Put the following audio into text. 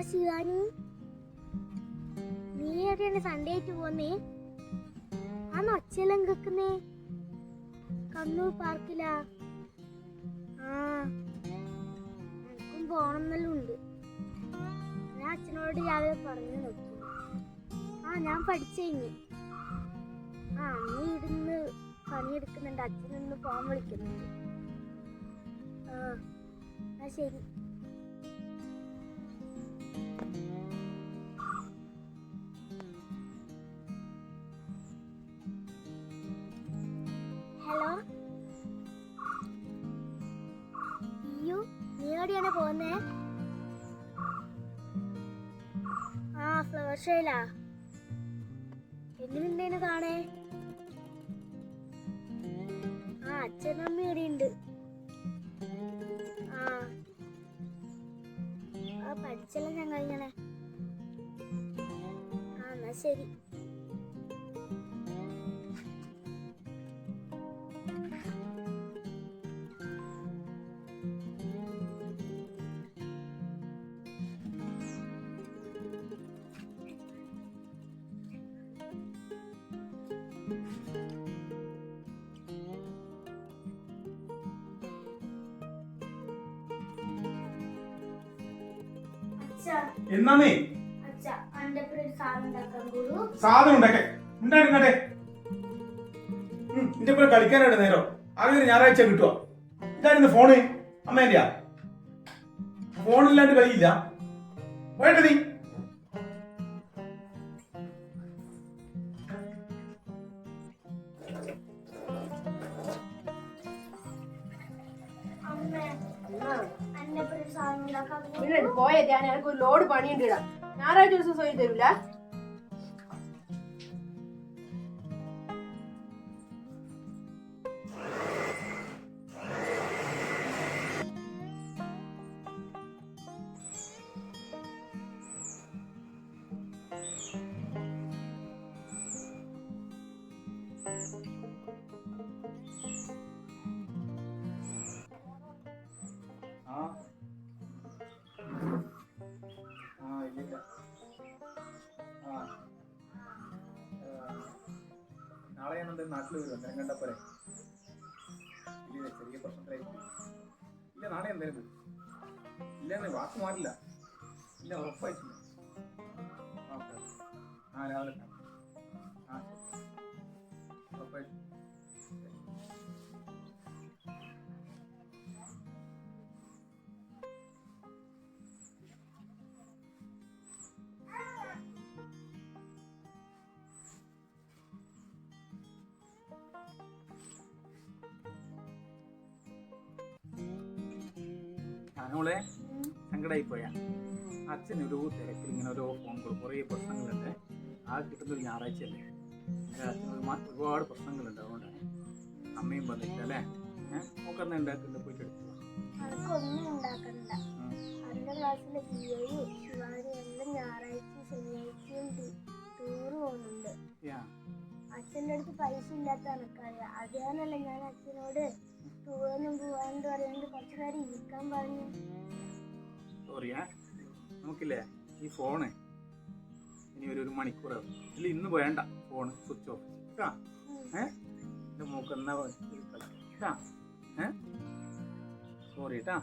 ശിവാനി, നീ എവിടെയാണ് സൺഡേ ആയിട്ട് പോന്നേ? ആ ഒച്ചയെല്ലാം കേക്കുന്നേ കണ്ണൂർ പാർക്കിലാ? എനിക്കും പോണമെന്നെല്ലാം ഉണ്ട്. ഞാൻ അച്ഛനോട് രാവിലെ പറഞ്ഞു നോക്കി. ഞാൻ പഠിച്ചു കഴിഞ്ഞു. അമ്മ ഇരുന്ന് പണിയെടുക്കുന്നുണ്ട്, അച്ഛനൊന്ന് പോകാൻ വിളിക്കുന്നുണ്ട്. ശരി. ഹലോ, നീ എവിടെയാണ് പോകുന്നേ? ഫ്ലവർ ഷോയിലാ? എങ്ങനെയുണ്ടേനു കാണേ? അച്ഛനും അമ്മ ഇവിടെയുണ്ട്. പഠിച്ചെല്ലാം ഞാൻ കഴിഞ്ഞാണേ. എന്നാ ശരി. എന്നാന്നേ സാധനം ഉണ്ടാക്കേ ഉണ്ടാകട്ടെ. നിന്റെ പേര് കളിക്കാനായിട്ട് നേരം ആകെ ഞായറാഴ്ച കിട്ടുക. ഇതായിരുന്നു ഫോണ് അമ്മേന്റെയാ? ഫോണില്ലാണ്ട് കളിയില്ല. പോയിട്ട് നീ പോയേ. എനിക്ക് ഒരു ലോഡ് പണിയുണ്ട്. ഞായറാഴ്ച ദിവസം സോയി തരൂല. നാളെ ഞാൻ എന്തായാലും നാട്ടിൽ വരും. അന്നേരം കണ്ടാ പോരെ? ഇല്ല, ചെറിയ പ്രശ്നത്തിലായിരിക്കും. ഇല്ല, നാളെ എന്തായാലും ഇല്ല, വാക്ക് മാറില്ല. ഇല്ല, ഉറപ്പായിട്ടില്ല. രാവിലെ ഉറപ്പായിട്ടും. ഞാനോളെ സങ്കടമായി പോയാ. അച്ഛൻ ഒരു തിരക്കിൽ ഇങ്ങനെ ഓരോ ഫോൺ കോൾ, കുറേ പ്രശ്നങ്ങളുണ്ട്. കിട്ടുന്നൊരു ഞായറാഴ്ചയല്ലേ? അച്ഛന് ഒരുപാട് പ്രശ്നങ്ങളുണ്ട്. അതുകൊണ്ടാണ് അമ്മയും വന്നിട്ട് അല്ലേ? നോക്കുന്ന ഉണ്ടാക്കുന്നുണ്ട്, പോയിട്ട് എടുക്കുക. അച്ഛൻ്റെ അടുത്ത് പൈസ ഇല്ലാത്ത കണക്കറിയാം. അതുകാരണല്ല ഞാൻ അച്ഛനോട് ടൂറിനും പോവാണ്ട് പറയാണ്ട് കുറച്ചു നേരം ഇരിക്കാൻ പറഞ്ഞു. സോറിയാ, നമുക്കില്ലേ ഈ ഫോണ് ഇനി ഒരു മണിക്കൂറാവും. ഇല്ല, ഇന്ന് വേണ്ട, ഫോണ് സ്വിച്ച് ഓഫ് കേട്ടാ. എന്റെ മൂക്ക് എന്നാ സോറി കേട്ടാ.